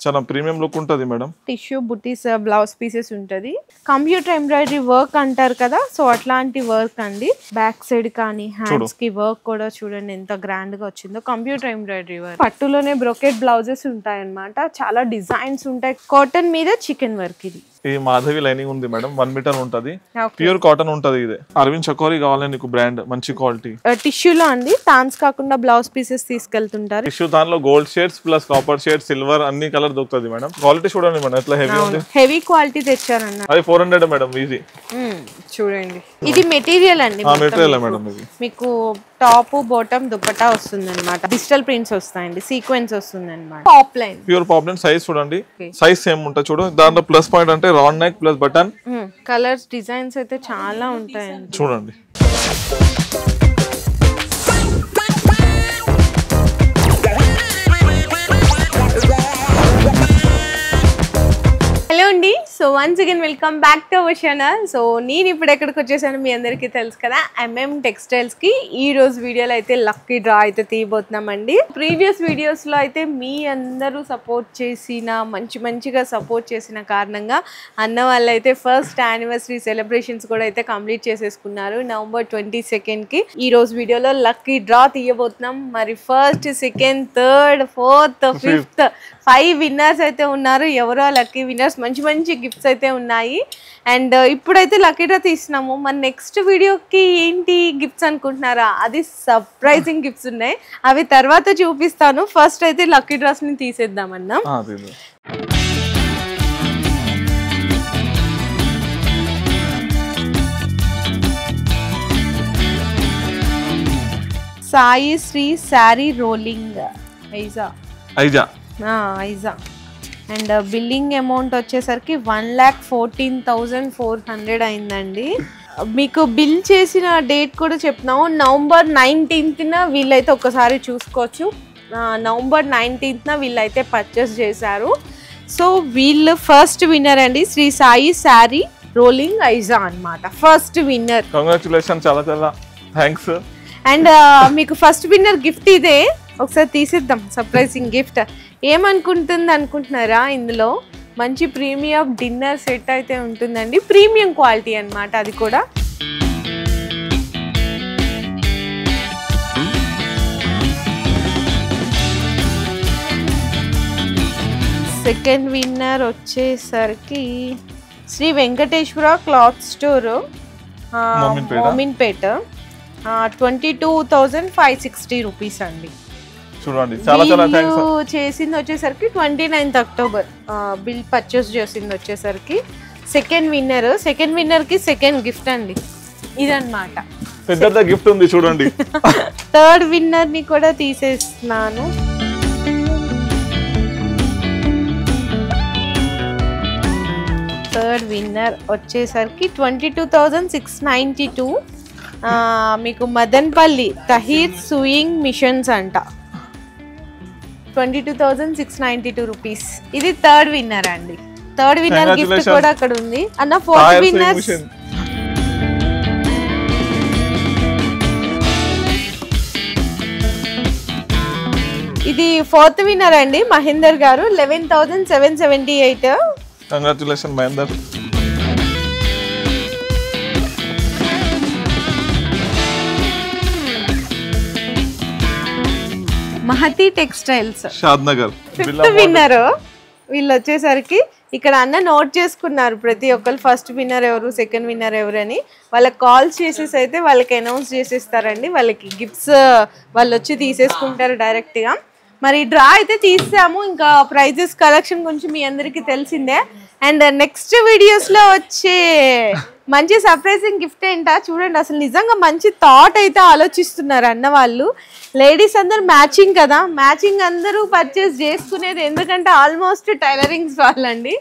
చాలా premium look ఉంటది madam. Tissue బుటీస్ బ్లౌజ్ పీసెస్ ఉంటది. కంప్యూటర్ ఎంబ్రాయిడరీ వర్క్ అంటారు కదా, సో అట్లాంటి వర్క్ అండి. బ్యాక్ సైడ్ కానీ హ్యాండ్స్ కి వర్క్ కూడా చూడండి ఎంత గ్రాండ్ గా వచ్చిందో. Computer embroidery work. పట్టులోనే బ్రోకెట్ బ్లౌజెస్ ఉంటాయి అన్నమాట. చాలా డిజైన్స్ ఉంటాయి. కాటన్ మీద చికెన్ వర్క్. ఇది ఈ మాధవి లైనింగ్ ఉంది మేడం, 1 మీటర్ ఉంటది. ప్యూర్ కాటన్ ఉంటది. ఇది అరవింద్ చకోరి కావాలి నీకు బ్రాండ్, మంచి క్వాలిటీ. టిష్యూలో అండి థాన్స్ కాకుండా బ్లౌజ్ పీసెస్ తీసుకెళ్తుంటారు. టిష్యూ దానిలో gold shades plus copper shade, silver అన్ని కలర్ దొరుకుతుంది మేడం. క్వాలిటీ చూడండి మేడం ఎట్లా హెవీ ఉంది. హెవీ క్వాలిటీ తెచ్చారన్న. అది 400 మేడం ఈజీ. చూడండి ఇది మెటీరియల్ అండి. Material madam. ఇది మీకు టాప్ బాటమ్ దుపట్టా వస్తుంది అనమాట. డిజిటల్ ప్రింట్స్ వస్తాయండి, సీక్వెన్స్ వస్తుంది అనమాట. Poplin, pure poplin. సైజ్ చూడండి, సైజ్ సేమ్ ఉంటుంది చూడు. దాంట్లో ప్లస్ పాయింట్ అంటే round neck plus button. Colours designs అయితే చాలా ఉంటాయండి చూడండి. హలో అండి, so once again welcome back to our channel. So నేను ఇప్పుడు ఎక్కడికి వచ్చేసాను మీ అందరికీ తెలుసు కదా, MM టెక్స్టైల్స్ కి. ఈ రోజు వీడియోలో అయితే లక్కీ డ్రా అయితే తీయబోతున్నామండి. ప్రీవియస్ వీడియోస్ లో అయితే మీ అందరూ సపోర్ట్ చేసిన మంచిగా సపోర్ట్ చేసిన కారణంగా అన్న వాళ్ళు అయితే ఫస్ట్ యానివర్సరీ సెలబ్రేషన్స్ కూడా అయితే కంప్లీట్ చేసేసుకున్నారు. నవంబర్ 22 కి ఈ రోజు వీడియోలో లక్కీ డ్రా తీయబోతున్నాం. మరి first, second, third, fourth, fifth 5 winners అయితే ఉన్నారు. ఎవరో లక్కీ విన్నర్స్, మంచి గిఫ్ట్స్ అయితే ఉన్నాయి. అండ్ ఇప్పుడైతే లక్కీ డ్రా తీస్తున్నాము. మరి నెక్స్ట్ వీడియోకి ఏంటి గిఫ్ట్స్ అనుకుంటున్నారా? అది సర్ప్రైజింగ్ గిఫ్ట్స్ ఉన్నాయి, అవి తర్వాత చూపిస్తాను. ఫస్ట్ అయితే లక్కీ డ్రాస్ ని తీసేద్దామన్నా. సాయి శ్రీ శారీ రోలింగ్ ఐజా. అండ్ బిల్లింగ్ అమౌంట్ వచ్చేసరికి 1,14,400 అయిందండి. మీకు బిల్ చేసిన డేట్ కూడా చెప్తున్నాము, నవంబర్ 19న వీళ్ళైతే ఒకసారి చూసుకోవచ్చు. నవంబర్ 19న వీళ్ళైతే పర్చేస్ చేశారు. సో వీళ్ళు ఫస్ట్ విన్నర్ అండి, శ్రీ సాయి శారీ రోలింగ్ ఐజా అన్నమాట. First winner. కంగ్రాచులేషన్, చాలా థ్యాంక్స్. అండ్ మీకు ఫస్ట్ విన్నర్ గిఫ్ట్ ఇదే. ఒకసారి తీసిద్దాం సర్ప్రైజింగ్ గిఫ్ట్. ఏమనుకుంటుంది అనుకుంటున్నారా? ఇందులో మంచి ప్రీమియం డిన్నర్ సెట్ అయితే ఉంటుందండి. ప్రీమియం క్వాలిటీ అన్నమాట. అది కూడా సెకండ్ విన్నర్ వచ్చేసరికి Shri Venkateshwara cloth store, Mominpet, 22,560 rupees అండి. చూడండి, చాలా థాంక్స్. చేసింది వచ్చేసరికి 29th అక్టోబర్ బిల్ పర్చేస్ చేసింది వచ్చేసరికి. సెకండ్ విన్నర్ కి సెకండ్ గిఫ్ట్ అండి ఇదన్నమాట. పెద్ద గిఫ్ట్ ఉంది చూడండి. థర్డ్ విన్నర్ ని కూడా తీసేస్తున్నాను. థర్డ్ విన్నర్ వచ్చేసరికి 22,692. మీకు మదన్పల్లి తహీర్ సూయింగ్ మిషన్స్ అంట, 22,692 రూపీస్. ఇది థర్డ్ విన్నర్ అండి. థర్డ్ విన్నర్ గిఫ్ట్ కూడా అక్కడ ఉంది అన్న. ఫోర్త్ విన్నర్ ఇది ఫోర్త్ విన్నర్ అండి, మహేందర్ గారు, 11,778. Congratulation Mahender. Mahathi textiles Shadnagar. Fifth winner. వీళ్ళు వచ్చేసరికి ఇక్కడ అన్న నోట్ చేసుకున్నారు ప్రతి ఒక్కరు, ఫస్ట్ విన్నర్ ఎవరు, సెకండ్ విన్నర్ ఎవరు అని. వాళ్ళకి కాల్ చేసేసి అయితే వాళ్ళకి అనౌన్స్ చేసేస్తారండి. వాళ్ళకి గిఫ్ట్స్ వాళ్ళు వచ్చి తీసేసుకుంటారు డైరెక్ట్గా. మరి డ్రా అయితే తీసాము. ఇంకా ప్రైజెస్ కలెక్షన్ గురించి మీ అందరికీ తెలిసిందే. అండ్ నెక్స్ట్ వీడియోస్లో వచ్చే మంచి సర్ప్రైజింగ్ గిఫ్ట్ ఏంటా చూడండి. అసలు నిజంగా మంచి థాట్ అయితే ఆలోచిస్తున్నారు అన్న వాళ్ళు. లేడీస్ అందరు మ్యాచింగ్ కదా, మ్యాచింగ్ అందరూ పర్చేస్ చేసుకునేది, ఎందుకంటే ఆల్మోస్ట్ టైలరింగ్స్ వాళ్ళండి.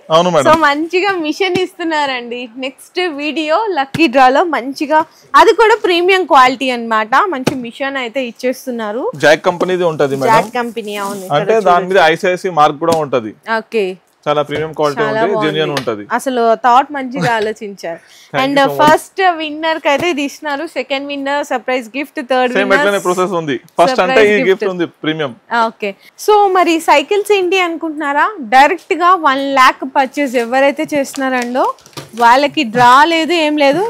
సో మంచిగా మిషన్ ఇస్తున్నారండి. నెక్స్ట్ వీడియో లక్కీ డ్రాలో మంచిగా, అది కూడా ప్రీమియం క్వాలిటీ అన్నమాట. మంచి మిషన్ అయితే ఇచ్చేస్తున్నారు. జాక్ కంపెనీది ఉంటది మేడం. జాక్ కంపెనీ, అవును. అంటే దాని మీద ICICI మార్క్ కూడా ఉంటది. ఓకే, చాలా ప్రీమియం క్వాలిటీ ఉంటుంది, జెన్యూన్ ఉంటది. అసలు థాట్ మంచిగా ఆలోచించారు. అండ్ ఫస్ట్ విన్నర్ కి అయితే ఇది ఇస్తున్నారు, second winner surprise gift, third winner process ఉంది. ఫస్ట్ అంటే ఈ గిఫ్ట్ ఉంది ప్రీమియం. ఓకే, సో మరి సైకిల్స్ ఏంటి అనుకుంటున్నారా? డైరెక్ట్ గా 1 lakh పర్చేస్ ఎవరైతే చేస్తున్నారండో వాళ్ళకి డ్రా లేదు, ఏం లేదు.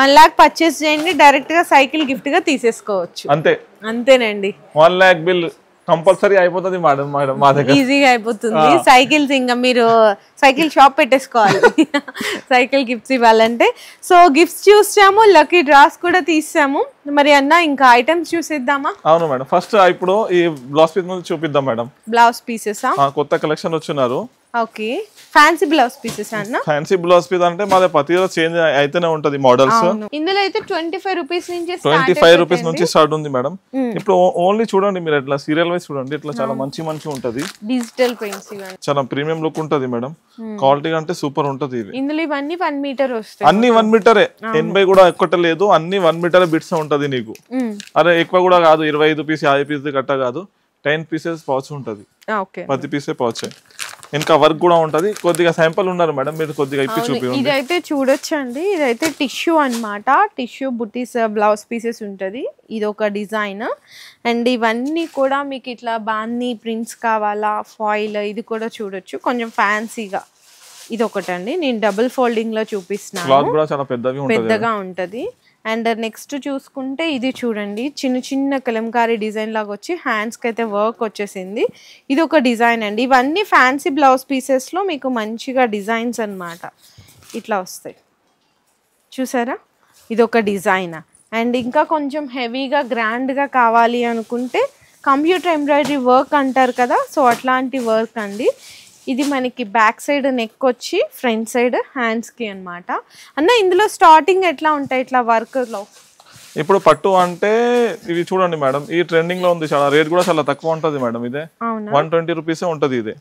1 lakh పర్చేస్ చేయండి, డైరెక్ట్ గా సైకిల్ గిఫ్ట్ గా తీసేసుకోవచ్చు. అంతేనండి. 1 lakh బిల్ కంపల్సరీ అయిపోతుంది మేడం, మా దగ్గర ఈజీగా అయిపోతుంది. సైకిల్స్ ఇంకా మీరు సైకిల్ షాప్ పెట్టేసుకోవాలి సైకిల్ గిఫ్ట్స్ ఇవ్వాలంటే. సో గిఫ్ట్స్ చూసాము, లక్కీ డ్రాస్ కూడా తీసాము. మరి అన్న ఇంకా ఐటమ్స్ చూసేద్దామా? అవును మేడం, ఫస్ట్ ఇప్పుడు ఈ బ్లౌజ్ పీస్ నుంచి చూపిద్దాం మేడం. బ్లౌజ్ పీసెస్ కొత్త కలెక్షన్ వచ్చినారు. ఓకే, ఫ్యాన్సీ బ్లౌజ్ పీసెస్ అన్న. ఫ్యాన్సీ బ్లౌజ్ పీస్ అంటే మాది ప్రతిరోజు చేంజ్ అయితేనే ఉంటది మోడల్స్. ఇందులో అయితే 25 రూపీస్ నుంచి 25 రూపీస్ నుంచి స్టార్ట్ ఉంది మేడం. ఇప్పుడు ఓన్లీ చూడండి మీరు ఎట్లా సీరియల్ వైస్ చూడండి, ఇట్లా చాలా మంచి ఉంటది. డిజిటల్ ప్రింట్స్ చాలా ప్రీమియం లుక్ ఉంటది మేడం. క్వాలిటీ అంటే సూపర్ ఉంటది. ఇది ఇందులో ఇవన్నీ 1 మీటర్ వస్తాయి. అన్ని 1 మీటరే, 80 కూడా ఎక్కువ లేదు, అన్ని 1 మీటర్ బిట్స్ ఉంటది నీకు. అరే ఎక్కువ కూడా కాదు, 25 పీస్ 50 పీస్ కట్ట కాదు, 10 పీసెస్ పౌచ్ ఉంటది. ప్రతి పీసే పౌచ్. ఇంకా వర్క్ కూడా ఉంటది. కొద్దిగా శాంపుల్ ఉన్నారు మేడం, మీరు కొద్దిగా ఇప్పి చూపించండి. ఇదైతే చూడొచ్చండి, ఇదైతే టిష్యూ అన్నమాట. టిష్యూ బుటీస్ బ్లౌజ్ పీసెస్ ఉంటది. ఇది ఒక డిజైన్. అండ్ ఇవన్నీ కూడా మీకు ఇట్లా బాన్ని ప్రింట్స్ కావాలా, ఫాయిల్, ఇది కూడా చూడొచ్చు కొంచెం ఫ్యాన్సీగా. ఇది ఒకటండి, నేను డబుల్ ఫోల్డింగ్ లో చూపిస్తున్నాను. క్లాత్ కూడా చాలా పెద్దగా ఉంటది. అండ్ నెక్స్ట్ చూసుకుంటే ఇది చూడండి, చిన్న కలంకారీ డిజైన్ లాగా వచ్చి హ్యాండ్స్ కి అయితే వర్క్ వచ్చేసింది. ఇది ఒక డిజైన్ అండి. ఇవన్నీ ఫ్యాన్సీ బ్లౌజ్ పీసెస్ లో మీకు మంచిగా డిజైన్స్ అన్నమాట ఇట్లా వస్తాయి, చూసారా? ఇది ఒక డిజైన్. అండ్ ఇంకా కొంచెం హెవీగా గ్రాండ్గా కావాలి అనుకుంటే కంప్యూటర్ ఎంబ్రాయిడరీ వర్క్ అంటారు కదా, సో అట్లాంటి వర్క్ అండి. ఇది మనకి బ్యాక్ సైడ్ నెక్ వచ్చి ఫ్రంట్ సైడ్ హ్యాండ్స్ కి అన్నమాట. అన్న ఇందులో స్టార్టింగ్ ఎట్లా ఉంటాయి ఇట్లా వర్క్ లో? ఇప్పుడు పట్టు అంటే ఇవి చూడండి మేడం, ఈ ట్రెండింగ్ లో ఉంది, చాలా రేట్ కూడా చాలా తక్కువ ఉంటది మేడం. ఇదే 120 రూపీస్ ఉంటది. ఇదే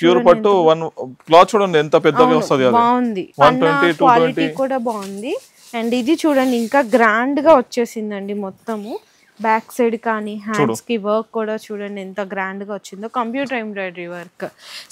ప్యూర్ పట్టు. 1 క్లాత్ చూడండి ఎంత పెద్దగా వస్తుంది. బాగుంది, 120 క్వాలిటీ కూడా బాగుంది. అండ్ ఇది చూడండి ఇంకా గ్రాండ్ గా వచ్చేసిందండి మొత్తము. బ్యాక్ సైడ్ కానీ హ్యాండ్స్ కి వర్క్ కూడా చూడండి ఎంత గ్రాండ్ గా వచ్చిందో, కంప్యూటర్ ఎంబ్రాయిడరీ వర్క్.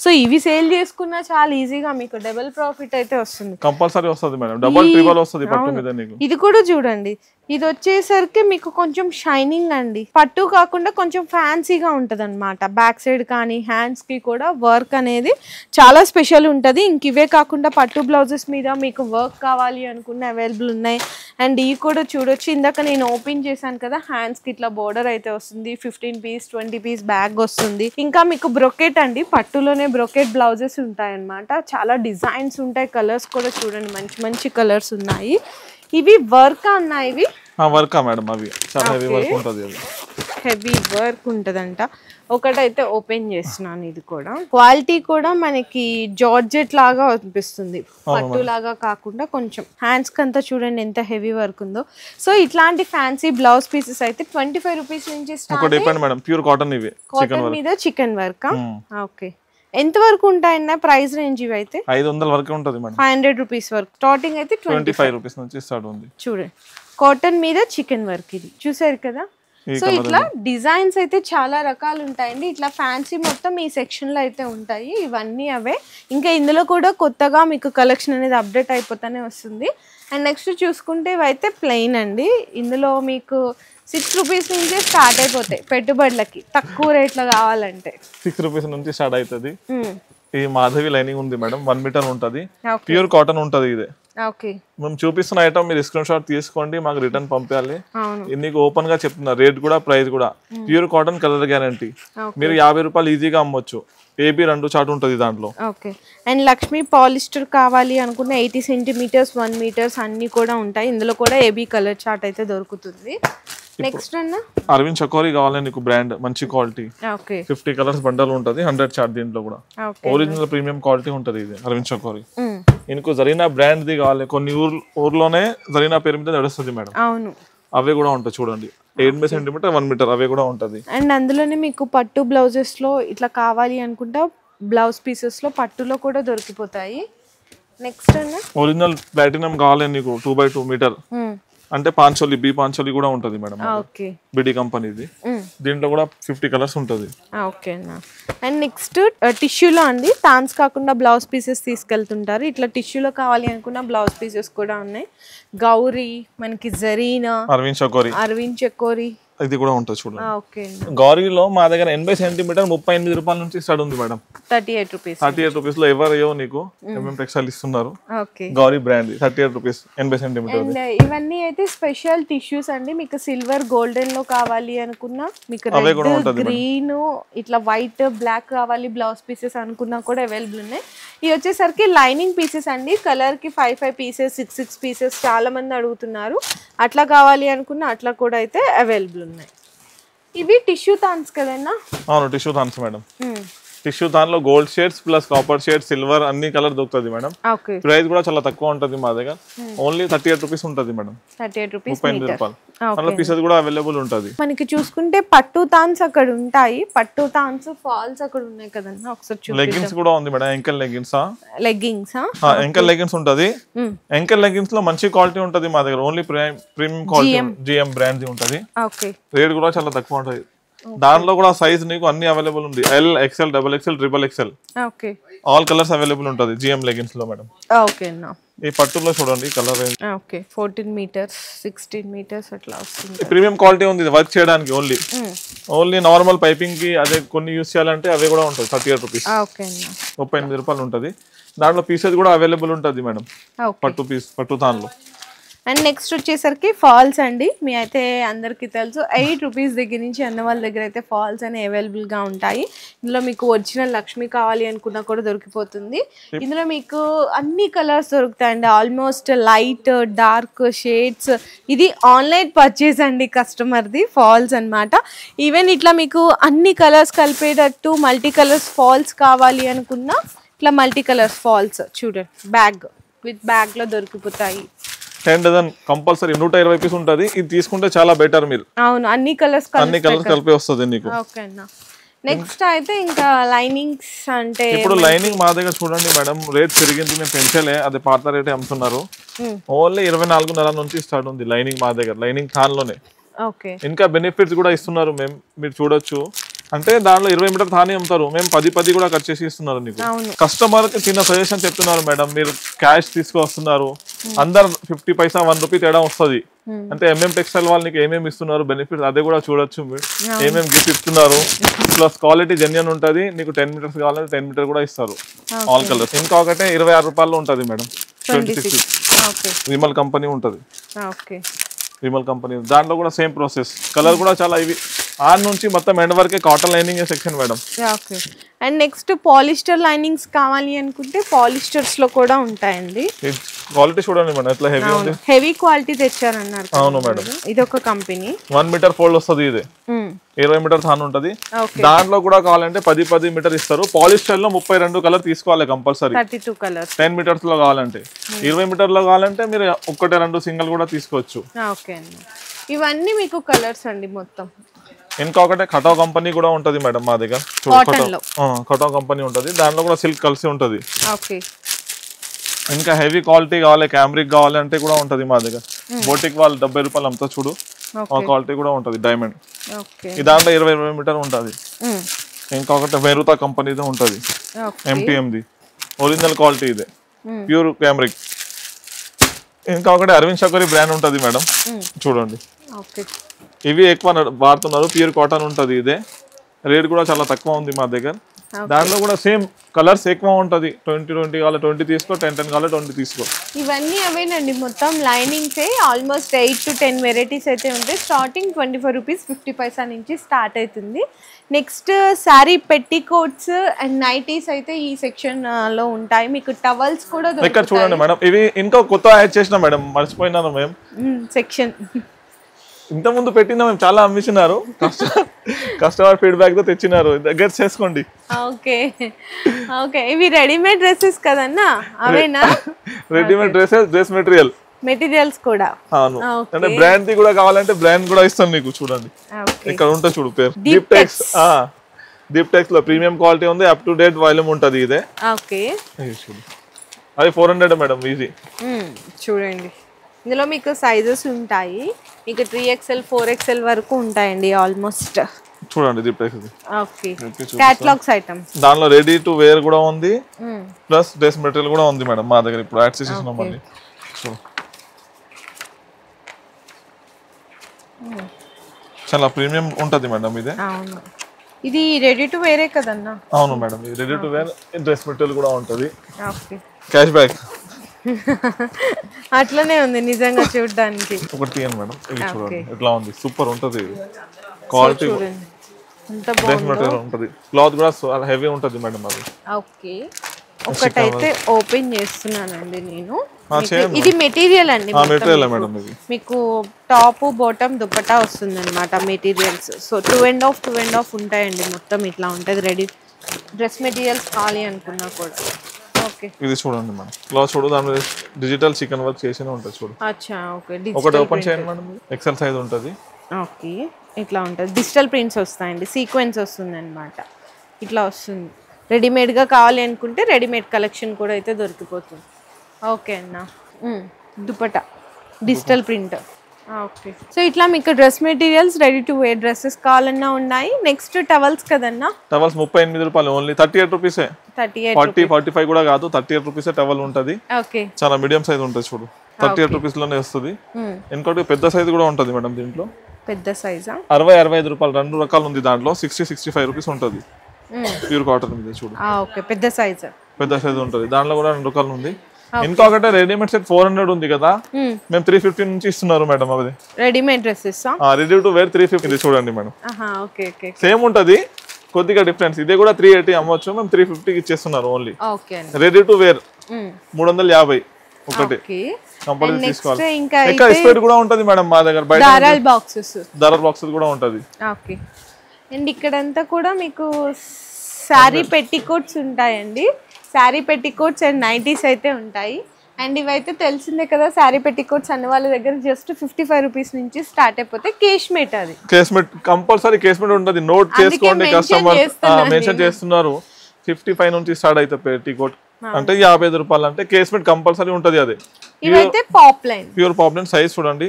సో ఇవి సేల్ చేసుకున్నా చాలా ఈజీగా మీకు డబుల్ ప్రాఫిట్ అయితే వస్తుంది, కంపల్సరీ వస్తుంది మేడం. డబుల్ ట్రిపుల్ వస్తుంది పట్టు మీద నీకు. ఇది కూడా చూడండి, ఇది వచ్చేసరికి మీకు కొంచెం షైనింగ్ అండి, పట్టు కాకుండా కొంచెం ఫ్యాన్సీగా ఉంటది అనమాట. బ్యాక్ సైడ్ కానీ హ్యాండ్స్ కి కూడా వర్క్ అనేది చాలా స్పెషల్ ఉంటది. ఇంక ఇవే కాకుండా పట్టు బ్లౌజెస్ మీద మీకు వర్క్ కావాలి అనుకున్న అవైలబుల్ ఉన్నాయి. అండ్ ఇవి కూడా చూడొచ్చు, ఇందాక నేను ఓపెన్ చేశాను కదా, హ్యాండ్స్ కి ఇట్లా బోర్డర్ అయితే వస్తుంది. 15 పీస్ 20 పీస్ బ్యాగ్ వస్తుంది. ఇంకా మీకు బ్రొకెట్ అండి, పట్టులోనే బ్రొకెట్ బ్లౌజెస్ ఉంటాయి అన్నమాట. చాలా డిజైన్స్ ఉంటాయి, కలర్స్ కూడా చూడండి మంచి కలర్స్ ఉన్నాయి. ఇవి వర్క్ ఉన్నాయి, ఇవి వర్క్ మేడం, అవి చాలా హెవీ వర్క్ ఉంటది. హెవీ వర్క్ ఉంటదంట. ఒకటైతే ఓపెన్ చేస్తున్నాను, ఇది కూడా క్వాలిటీ కూడా మనకి జార్జెట్ లాగా అనిపిస్తుంది, పట్టు లాగా కాకుండా కొంచెం. హ్యాండ్స్ కంతా చూడండి ఎంత హెవీ వర్క్ ఉందో. సో ఇట్లాంటి ఫ్యాన్సీ బ్లౌజ్ పీసెస్ అయితే 25 రూపీస్ నుంచి స్టార్ట్. మేడం ప్యూర్ కాటన్, ఇవి కాటన్ మీద చికెన్ వర్క్. ఓకే, ఎంత వరకు ఉంటాయన్న ప్రైస్ రేంజ్? ఇవి అయితే 500 వరకు ఉంటది మేడం. 500 రూపీస్ వరకు స్టార్టింగ్ అయితే 25 రూపీస్ నుంచి స్టార్ట్ ఉంది. చూడండి కాటన్ మీద చికెన్ వర్క్, ఇది చూసారు కదా. సో ఇట్లా డిజైన్స్ అయితే చాలా రకాలు ఉంటాయండి. ఇట్లా ఫ్యాన్సీ మొత్తం ఈ సెక్షన్ లో అయితే ఉంటాయి. ఇవన్నీ అవే. ఇంకా ఇందులో కూడా కొత్తగా మీకు కలెక్షన్ అనేది అప్డేట్ అయిపోతానే వస్తుంది. అండ్ నెక్స్ట్ చూసుకుంటే ఇవైతే ప్లెయిన్ అండి. ఇందులో మీకు 6 రూపీస్ నుంచే స్టార్ట్ అయిపోతాయి పెట్టుబడులకి, తక్కువ రేట్లో కావాలంటే 6 రూపీస్ నుంచి స్టార్ట్ అవుతుంది. ఈ మాధవి లైనింగ్ ఉంది మేడం, 1 మీటర్ ఉంటది, ప్యూర్ కాటన్ ఉంటది. ఇదే మేము చూపిస్తున్న ఐటమ్ మీరు స్క్రీన్ షాట్ తీసుకోండి, మాకు రిటర్న్ పంపించాలి. నీకు ఓపెన్ గా చెప్తున్నా, రేట్ కూడా ప్రైస్ కూడా. Pure cotton, colour guarantee. మీరు 50 రూపాయలు ఈజీగా అమ్మొచ్చు. ఏబీ 2 చార్ట్ ఉంటది దాంట్లో. అండ్ లక్ష్మీ పాలిస్టర్ కావాలి అనుకున్న 80 సెంటీమీటర్స్ 1 మీటర్స్ అన్ని కూడా ఉంటాయి. ఇందులో కూడా ఏబీ కలర్ చార్ట్ అయితే దొరుకుతుంది. నెక్స్ట్ అన్న అరవింద్ చకోరి కావాలి నీకు, బ్రాండ్ మంచి క్వాలిటీ. 50 కలర్స్ బండల్ ఉంటది, 100 చార్ట్. దీంట్లో కూడా ఒరిజినల్ ప్రీమియం క్వాలిటీ ఉంటది. ఇది అరవింద్ చకోరి. ఇంకో జరీనా బ్రాండ్ ది కావాలి, కొన్ని ఊర్లోనే జరీనా పేరు మీద నడుస్తుంది మేడం. అవును, అవే కూడా ఉంటాయి చూడండి. 8 సెంటీమీటర్ 1 మీటర్ అవే కూడా ఉంటది. అండ్ అందులోనే మీకు పట్టు బ్లౌజెస్ లో ఇట్లా కావాలి అనుకుంటా బ్లౌజ్ పీసెస్ లో పట్టులో కూడా దొరికిపోతాయి. నెక్స్ట్ అన్న ఒరిజినల్ ప్లాటినం కావాలి నీకు, 2x2 మీటర్. అంటే పాంచోలి, బి పాంచోలి కూడా ఉంటది మేడం. బిడి కంపెనీది. దీంట్లో కూడా 50 కలర్స్ ఉంటుంది. ఓకేనా. అండ్ నెక్స్ట్ టిష్యూలో అండి, తాన్స్ కాకుండా బ్లౌజ్ పీసెస్ తీసుకెళ్తుంటారు. ఇట్లా టిష్యూలో కావాలి అనుకున్న బ్లౌజ్ పీసెస్ కూడా ఉన్నాయి. గౌరీ, మనకి జరీనా, అరవింద్ చకోరి ఇది కూడా ఉంటుంది చూడండి. ఓకే. గౌరీలో మా దగ్గర 80 సెంటీమీటర్ 38 రూపాయల నుంచి స్టార్ట్ ఉంది మేడం. 38 రూపీస్ లో ఎవరు నీకు ఎంఎం టెక్స్టైల్ ఇస్తున్నారు. Gauri brand 38 rupees 80 centimetre. ఇవన్నీ అయితే స్పెషల్ టిష్యూస్ అండి. మీకు సిల్వర్ గోల్డెన్ లో కావాలి అనుకున్నా, మీకు రెడ్, గ్రీన్, ఇట్లా వైట్, బ్లాక్ కావాలి బ్లౌజ్ పీసెస్ అనుకున్నా కూడా అవైలబుల్ ఉన్నాయి. ఇవి వచ్చేసరికి లైనింగ్ పీసెస్ అండి. కలర్ కి 5 పీసెస్, 6 పీసెస్ చాలా మంది అడుగుతున్నారు. అట్లా కావాలి అనుకున్నా అట్లా కూడా అయితే అవైలబుల్ ఉన్నాయి. ఇవి టిష్యూ థాన్స్ కదన్నా? అవును, టిష్యూ థాన్స్ మేడం. టిష్యూ దానిలో gold shades plus copper shades, silver అన్ని కలర్ దొరుకుతుంది మేడం. ప్రైస్ కూడా చాలా తక్కువ ఉంటుంది మా దగ్గర. ఓన్లీ 38 రూపీస్ ఉంటుంది మేడం. 38 రూపాయలు. అందులో పీసెస్ కూడా అవైలబుల్ ఉంటుంది. మనకి చూసుకుంటే పట్టు థాన్స్ అక్కడ ఉంటాయి. పట్టు థాన్స్ ఫాల్స్ అక్కడ ఉన్నాయి కదన్నా, ఒకసారి చూడండి. లెగ్గిన్స్ కూడా ఉంది మేడం. ఎంకల్ లెగ్గిన్స్ ఎంకల్ లెగ్గిన్స్ ఉంటుంది. ఎంకల్ లెగ్గిన్స్ లో మంచి క్వాలిటీ ఉంటుంది మా దగ్గర. Only premium quality GM brand ఉంటుంది. రేట్ కూడా చాలా తక్కువ ఉంటుంది. దానిలో కూడా సైజ్ నీకు అన్ని అవైలబుల్ ఉంది. L, XL, double XL, triple XL, all colours available ఉంటుంది జిఎం లెగిన్స్ లో మేడం. ఈ పట్టులో చూడండి కలర్. 14 మీటర్స్, 16 మీటర్స్ అట్లా వస్తుంది. ప్రీమియం క్వాలిటీ ఉంది వర్క్ చేయడానికి. ఓన్లీ నార్మల్ పైపింగ్ కి అదే కొన్ని యూస్ చేయాలంటే అవి కూడా ఉంటుంది. 38 రూపీస్, 38 రూపాయలు ఉంటుంది. దాంట్లో పీసెస్ కూడా అవైలబుల్ ఉంటుంది మేడం. పట్టు దానిలో. అండ్ నెక్స్ట్ వచ్చేసరికి ఫాల్స్ అండి. మీ అయితే అందరికీ తెలుసు 8 రూపీస్ దగ్గర నుంచి అన్న వాళ్ళ దగ్గర అయితే ఫాల్స్ అనేవి అవైలబుల్గా ఉంటాయి. ఇందులో మీకు ఒరిజినల్ లక్ష్మి కావాలి అనుకున్నా కూడా దొరికిపోతుంది. ఇందులో మీకు అన్ని కలర్స్ దొరుకుతాయండి. Almost light, dark shades. ఇది ఆన్లైన్ పర్చేస్ అండి కస్టమర్ది, ఫాల్స్ అన్నమాట. ఈవెన్ ఇట్లా మీకు అన్ని కలర్స్ కలిపేటట్టు మల్టీ కలర్స్ ఫాల్స్ కావాలి అనుకున్నా ఇట్లా మల్టీ కలర్స్ ఫాల్స్ చూడండి, విత్ బ్యాగ్ లో దొరికిపోతాయి. 10 డజన్ కంపల్సరీ 120 పీస్ ఉంటుంది. ఇది తీసుకుంటే చాలా బెటర్. మీరు అవును, అన్ని కలర్స్ కలిపి వస్తుంది నీకు. నెక్స్ట్ అయితే ఇంకా లైనింగ్స్ అంటే ఇప్పుడు లైనింగ్ మా దగ్గర చూడండి మేడం, రేట్ పెరిగింది, మేము పెంచలే. అది పాత రేటే అమ్ముతున్నారు. ఓన్లీ 24.5 నుంచి స్టార్ట్ ఉంది లైనింగ్ మా దగ్గర. లైనింగ్ థాన్ లోనే ఇంకా బెనిఫిట్స్ కూడా ఇస్తున్నారు మేము. మీరు చూడొచ్చు. అంటే దాంట్లో 20 మీటర్ థాని అమ్ముతారు, మేము 10 కూడా కట్ చేసి ఇస్తున్నారు నీకు. కస్టమర్ కి చిన్న సజెషన్ చెప్తున్నారు మేడం, మీరు క్యాష్ తీసుకొస్తున్నారు, అందరు 50 పైసా 1 రూపీ తేడా వస్తుంది. అంటే ఎంఎం టెక్స్టైల్ వాళ్ళు నీకు ఏమేమి ఇస్తున్నారు బెనిఫిట్స్ అదే కూడా చూడొచ్చు. మీరు ఏమేమి గిఫ్ట్ ఇస్తున్నారు, ప్లస్ క్వాలిటీ జెన్యూన్ ఉంటుంది. నీకు 10 మీటర్స్ కావాలంటే 10 మీటర్ కూడా ఇస్తారు, ఆల్ కలర్స్. ఇంకొకటే 26 రూపాయలు ఉంటుంది మేడం. 26 విమల్ కంపెనీ ఉంటుంది. విమల్ కంపెనీ దాంట్లో కూడా సేమ్ ప్రాసెస్. కలర్ కూడా చాలా ఇవి ఆన్ నుంచి మొత్తం ఎండ్ వరకే cotton lining section madam. And next polyester linings కావాలి అనుకుంటే పాలిస్టర్స్ లో కూడా ఉంటాయండి. క్వాలిటీ చూడండి మేడం ఎట్లా హెవీ ఉంది. హెవీ క్వాలిటీ తెచ్చారన్నారు. అవును మేడం. ఇది ఒక కంపెనీ. 1 మీటర్ ఫోల్డ్ వస్తుంది. ఇది 20 మీటర్ థాన్ ఉంటుంది. దాంట్లో కూడా కావాలంటే 10 మీటర్ ఇస్తారు. పాలిస్టర్ లో 32 కలర్ తీసుకోవాలి కంపల్సరీ. 32 కలర్స్ 10 మీటర్స్ లో కావాలంటే. 20 మీటర్ లో కావాలంటే మీరు 1-2 సింగిల్ కూడా తీసుకోవచ్చు. ఇవన్నీ మీకు కలర్స్ అండి మొత్తం. ఇంకొకటి కటావ్ కంపెనీ కూడా ఉంటది మేడం మా దగ్గర. కటావ్ కంపెనీ ఉంటది, దాంట్లో కూడా సిల్క్ కలిసి ఉంటది. ఇంకా హెవీ క్వాలిటీ కావాలి, క్యామ్రిక్ కావాలి అంటే కూడా ఉంటది మా దగ్గర. బోటిక్ వాళ్ళు 70 రూపాయలు అమ్ముతా చూడు, ఆ క్వాలిటీ కూడా ఉంటది. డైమండ్ ఈ దాంట్లో 20 మీటర్ ఉంటది. ఇంకొకటి మెరుతా కంపెనీది ఉంటది, ఎంటీఎంది ఒరిజినల్ క్వాలిటీ. ఇదే ప్యూర్ క్యామ్రిక్. ఇంకొకటి అరవింద్ చకోరి బ్రాండ్ ఉంటది మేడం, చూడండి. ఇవి ఎక్కువ వాడుతున్నారు. ప్యూర్ కాటన్ ఉంటది. ఇదే రేట్ కూడా చాలా తక్కువ ఉంది మా దగ్గర. దాంట్లో కూడా సేమ్ కలర్స్ ఎక్కువ ఉంటది. 20 కావాలి 20 తీసుకో, 10 కావాలి 20 తీసుకో. ఇవన్నీ అవేనండి మొత్తం లైనింగ్స్. ఆల్మోస్ట్ 8 to 10 వెరైటీస్ అయితే ఉంటాయి. స్టార్టింగ్ 24 రూపీస్ 50 పైసా నుంచి స్టార్ట్ అవుతుంది. Next sari petticoats and nighties అయితే ఈ సెక్షన్ లో ఉంటాయి. మీకు టవల్స్ కూడా ఇక్కడ చూడండి మేడం. ఇవి ఇంకో కొత్త యాడ్ చేసిన మేడం, మర్చిపోయినాను మేము. సెక్షన్ ఇంత ముందు పెట్టినా మేము చాలా అమ్మిస్తున్నారు. కస్టమర్ ఫీడ్బ్యాక్ తో తెచ్చినారు, దగ్గర చేసుకోండి. ఓకే ఇవి రెడీమేడ్ డ్రెస్సెస్ కదన్నా, అవేనా? రెడీమేడ్ డ్రెస్ మెటీరియల్స్ కూడా. అవును, అంటే బ్రాండ్ ది కూడా కావాలంటే బ్రాండ్ కూడా ఇస్తాను మీకు. చూడండి ఇక్కడ ఉంటుంది చూడు పేరు, దీప్టెక్స్. దీప్టెక్స్ లో ప్రీమియం క్వాలిటీ ఉంది, అప్ టు డేట్ వాల్యూమ్ ఉంటది. ఇదే అది 400 మేడం ఈజీ. చూడండి ఇందులో మీకు సైజెస్ ఉంటాయి. మీకు 3XL 4XL వరకు ఉంటాయండి ఆల్మోస్ట్. చూడండి ఇది ప్రైస్ ఓకే కేటలాగ్స్ ఐటమ్స్ దానిలో రెడీ టు వేర్ కూడా ఉంది ప్లస్ డ్రెస్ మెటీరియల్ కూడా ఉంది మేడం మా దగ్గర ఇప్పుడు యాడ్ చేసేసినాం మళ్ళీ సో చాలా ప్రీమియం ఉంటది మేడం ఇది అవును ఇది రెడీ టు వేరే కదన్నా అవును మేడం ఇది ready to wear dress material కూడా ఉంటది ఓకే క్యాష్ బ్యాక్ అట్లనే ఉంది నిజంగా చూడడానికి ఒకటి తీయండి మేడం ఇది చూడండి ఎట్లా ఉంది సూపర్ ఉంటది క్వాలిటీ ఎంత డ్రెస్ మెటీరియల్ ఉంటది క్లాత్ కూడా హెవీ ఉంటది మేడం అది ఓకే ఒకటైతే ఓపెన్ చేస్తున్నానండి నేను ఇది మెటీరియల్ అండి మెటీరియల్ మేడం ఇది మీకు టాప్ బాటమ్ దుపట్టా వస్తుంది అనమాట మెటీరియల్స్ సో 2.5 ఉంటాయండి మొత్తం ఇట్లా ఉంటది రెడీ డ్రెస్ మెటీరియల్స్ కావాలి అనుకున్నా కూడా ఓకే ఇది చూడండి మేడం క్లాత్ చూడు దాని డిజిటల్ చికెన్ వర్క్ చేసినే ఉంటది చూడు అచ్చా ఓకే ఒకటి ఓపెన్ చేయండి మేడం ఎక్సెల్ సైజ్ ఉంటది ఓకే ఇట్లా ఉంటుంది డిజిటల్ ప్రింట్స్ వస్తాయండి సీక్వెన్స్ వస్తుంది అనమాట ఇట్లా వస్తుంది రెడీమేడ్గా కావాలి అనుకుంటే రెడీమేడ్ కలెక్షన్ కూడా అయితే దొరికిపోతుంది ఓకే అన్న dupatta digital print okay so ఇట్లా మీకు dress materials ready to wear dresses కావాలన్నా ఉన్నాయి నెక్స్ట్ టవల్స్ కదన్నా టవల్స్ 38 రూపాయలు ఓన్లీ 38 రూపీసే 40-45 కూడా కాదు 38 రూపీసే టవల్ ఉంటది ఓకే చాలా మీడియం సైజ్ ఉంటుంది చూడు 38 రూపీస్ లోనే వస్తుంది ఇంకోటి పెద్ద సైజ్ కూడా ఉంటది మేడం దీంట్లో పెద్ద సైజా 60-65 రూపాయలు రెండు రకాలు ఉంది దాంట్లో 60-65 రూపీస్ ఉంటది ప్యూర్ కాటన్ మీద చూడు ఓకే పెద్ద సైజ్ ఉంటది దాంట్లో కూడా రెండు రకాలు ఉంది ఇంకొకటి రెడీమేడ్ సెట్ 400 ఉంది కదా మేము 350 నుంచి ఇస్తున్నారు మేడం అది readymade dresses ready to wear 350 చూడండి మేడం ఓకే ఓకే సేమ్ ఉంటది కొద్దిగా డిఫరెన్స్ ఇదే కూడా 380 అమ్మొచ్చు మేము 350 కి ఇచ్చేస్తున్నారు ఓన్లీ రెడీ టు వేర్ 350 ఒకటి కంపల్సరీ తీసుకోవాలి ఇంకా స్పేడ్ కూడా ఉంటది మేడం మా దగ్గర బయట దారాల్ బాక్సెస్ కూడా ఉంటది ఓకే అండ్ ఇక్కడంతా కూడా మీకు శారీ పెట్టికోట్స్ ఉంటాయండి శారీ పెట్టికోట్స్ అండ్ నైటీస్ అయితే ఉంటాయి అండ్ ఇవైతే తెలిసిందే కదా శారీ పెట్టికోట్స్ అన్న వాళ్ళ దగ్గర జస్ట్ 55 రూపీస్ నుంచి స్టార్ట్ అయిపోతే కేష్మేట్ అది కేష్మేట్ కంపల్సరీ కేష్మేట్ ఉంటది నోట్ చేసుకోండి కస్టమర్ మెన్షన్ చేస్తున్నారు 55 నుంచి స్టార్ట్ అయితే పెట్టికోట్ అంటే 55 రూపాయలు అంటే కేష్మేట్ కంపల్సరీ ఉంటది అది ఇవైతే పాప్లైన్ ప్యూర్ పాప్లైన్ సైజ్ చూడండి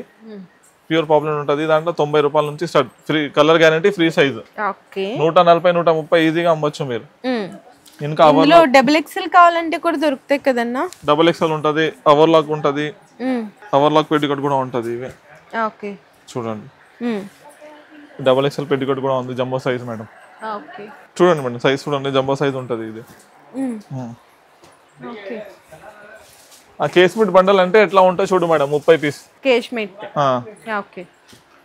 ప్యూర్ పాప్లైన్ ఉంటది దాంట్లో 90 రూపాయల నుంచి start free colour guarantee free size okay 140-130 ఈజీగా అమ్మొచ్చు మీరు ఇంకా ఇందులో డబుల్ ఎక్సెల్ కావాలంటే కూడా దొరుకుతాయి కదన్నా డబుల్ ఎక్సెల్ ఉంటది ఓవర్లాక్ ఉంటది ఓవర్లాక్ పెట్టికోట్ కూడా ఉంటది ఇవి ఓకే చూడండి డబుల్ ఎక్సెల్ పెట్టికోట్ కూడా ఉంది జంబో సైజ్ మేడం ఓకే చూడండి మేడం సైజ్ చూడండి జంబో సైజ్ ఉంటది ఇది ఓకే ఆ కేష్మేట్ బండల్ అంటే ఎట్లా ఉంటాయి చూడు మేడం 30 పీస్ కేష్మేట్ ఓకే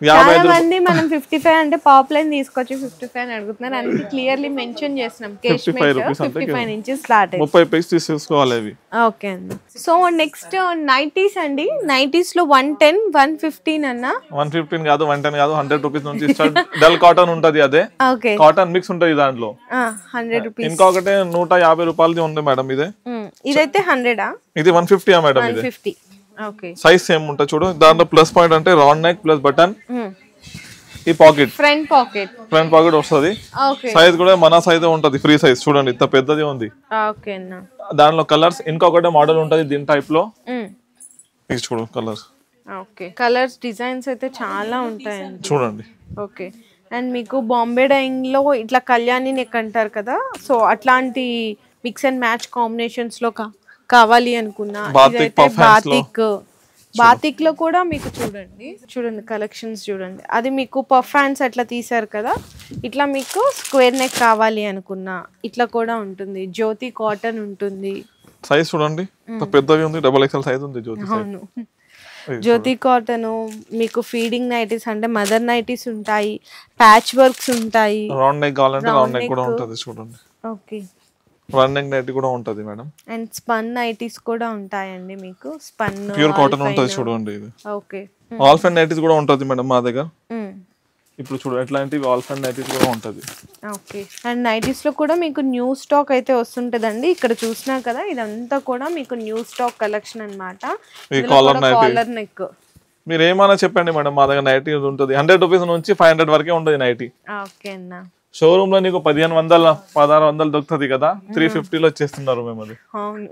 చాలా మంది మనం 55 అంటే పాప్లైన్ తీసుకొచ్చి 55 అని అడుగుతున్నారు అందుకే క్లియర్లీ మెన్షన్ చేస్తున్నాం కేష్మేట్ 55 నుంచి స్టార్ట్ 30 పీస్ తీసుకోవాలి అవి ఓకే అండి సో నెక్స్ట్ నైటీస్ అండి నైటీస్ లో 110 115 అన్న 115 కాదు 110 కాదు 100 రూపీస్ నుంచి స్టార్ట్ డల్ కాటన్ ఉంటది అదే ఓకే కాటన్ మిక్స్ ఉంటది దాంట్లో 100 రూపీస్ ఇంకొకటి 150 రూపాయలది ఉంది మేడం ఇదే ఇదైతే 100 ఇది 150 మేడం ఇది 150 ఓకే సైజ్ సేమ్ ఉంటుంది చూడు దాంట్లో ప్లస్ పాయింట్ అంటే రౌండ్ నెక్ ప్లస్ బటన్ ఈ పాకెట్ ఫ్రంట్ పాకెట్ వస్తది ఓకే సైజ్ కూడా మన సైజ్ ఉంటది ఫ్రీ సైజ్ చూడండి ఇంత పెద్దది ఉంది ఓకే అన్న దాంట్లో కలర్స్ ఇంకొకటి మోడల్ ఉంటది దీని టైప్ లో ఇది చూడు కలర్స్ ఓకే కలర్స్ డిజైన్స్ అయితే చాలా ఉంటాయండి చూడండి ఓకే అండ్ మీకు బాంబే డైయింగ్ లో ఇట్లా కళ్యాణి నెక్ అంటారు కదా సో అట్లాంటి మిక్స్ అండ్ మ్యాచ్ కాంబినేషన్స్ లో కావాలి అనుకున్నా బాతిక్ లో కూడా మీకు చూడండి కలెక్షన్స్ చూడండి అది మీకు పఫ్ హ్యాండ్స్ అట్లా తీసారు కదా ఇట్లా మీకు స్క్వేర్ నెక్ కావాలి అనుకున్నా ఇట్లా కూడా ఉంటుంది జ్యోతి కాటన్ ఉంటుంది సైజ్ చూడండి పెద్దవి ఉంది డబుల్ ఎక్స్ఎల్ సైజ్ ఉంది జ్యోతి అవును జ్యోతి కాటన్ మీకు ఫీడింగ్ నైటీస్ అంటే మదర్ నైటీస్ ఉంటాయి ప్యాచ్ వర్క్స్ ఉంటాయి రౌండ్ నెక్ కావాలంటే రౌండ్ నెక్ కూడా ఉంటుంది చూడండి ఓకే రన్నింగ్ నైటీ కూడా ఉంటది మేడం అండ్ స్పన్ నైటీస్ కూడా ఉంటాయండి మీకు స్పన్ ప్యూర్ కాటన్ ఉంటది చూడండి ఇది ఓకే ఆల్ ఫైన్ నైటీస్ కూడా ఉంటది మేడం మా దగ్గర ఇప్పుడు చూడు ఎట్లాంటి ఆల్ ఫైన్ నైటీస్ కూడా ఉంటది ఓకే అండ్ నైటీస్ లో కూడా మీకు న్యూ స్టాక్ అయితే వస్తుంటదండి ఇక్కడ చూసినా కదా ఇదంతా కూడా మీకు న్యూ స్టాక్ కలెక్షన్ అన్నమాట కాలర్ నెక్ మీరు ఏమైనా చెప్పండి మేడం మా దగ్గర నైటీ ఉంటుంది 100 రూపీస్ నుంచి 500 వరకే ఉంటుంది నైటీ ఓకే అన్న షోరూమ్ లో నీకు 1500 1600 దొరుకుతుంది కదా, 350లో చేస్తున్నారు మేము అది. అవును.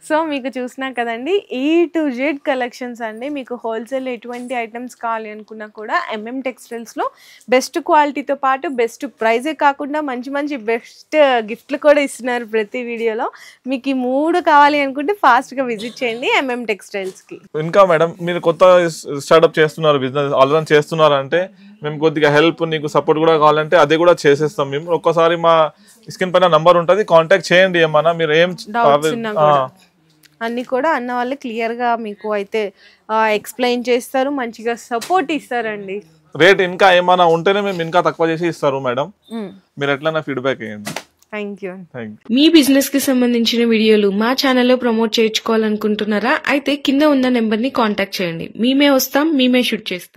సో మీకు చూసినా కదండి, A to Z కలెక్షన్స్ అండి. మీకు హోల్సేల్ ఎటువంటి ఐటమ్స్ కావాలి అనుకున్నా కూడా MM టెక్స్టైల్స్ లో బెస్ట్ క్వాలిటీతో పాటు బెస్ట్ ప్రైజే కాకుండా మంచి మంచి బెస్ట్ గిఫ్ట్లు కూడా ఇస్తున్నారు ప్రతి వీడియోలో. మీకు ఈ 3 కావాలి అనుకుంటే ఫాస్ట్ గా విజిట్ చేయండి MM టెక్స్టైల్స్ కి. ఇంకా మేడం మీరు కొత్త స్టార్ట్అప్ చేస్తున్నారు, బిజినెస్ ఆల్రెడీ చేస్తున్నారు అంటే మేము కొద్దిగా హెల్ప్ నీకు సపోర్ట్ కూడా కావాలంటే అది కూడా చేసేస్తాం మేము. ఒక్కసారి మా స్క్రీన్ పైన నంబర్ ఉంటుంది, కాంటాక్ట్ చేయండి. ఏమన్నా మీరు ఏం అన్ని కూడా అన్న వాళ్ళు క్లియర్ గా మీకు అయితే ఎక్స్ప్లెయిన్ చేస్తారు, మంచిగా సపోర్ట్ ఇస్తారండి. రేట్ ఇంకా ఏమైనా ఉంటేనే మేము ఇంకా తక్కువ చేసి ఇస్తారు మేడం, మీరు ఎట్లైనా ఫీడ్బ్యాక్ ఇవ్వండి. మీ బిజినెస్ కి సంబంధించిన వీడియోలు మా ఛానల్లో ప్రమోట్ చేయించుకోవాలనుకుంటున్నారా? అయితే కింద ఉన్న నెంబర్ ని కాంటాక్ట్ చేయండి. మేమే వస్తాం, మేమే షూట్ చేస్తాం.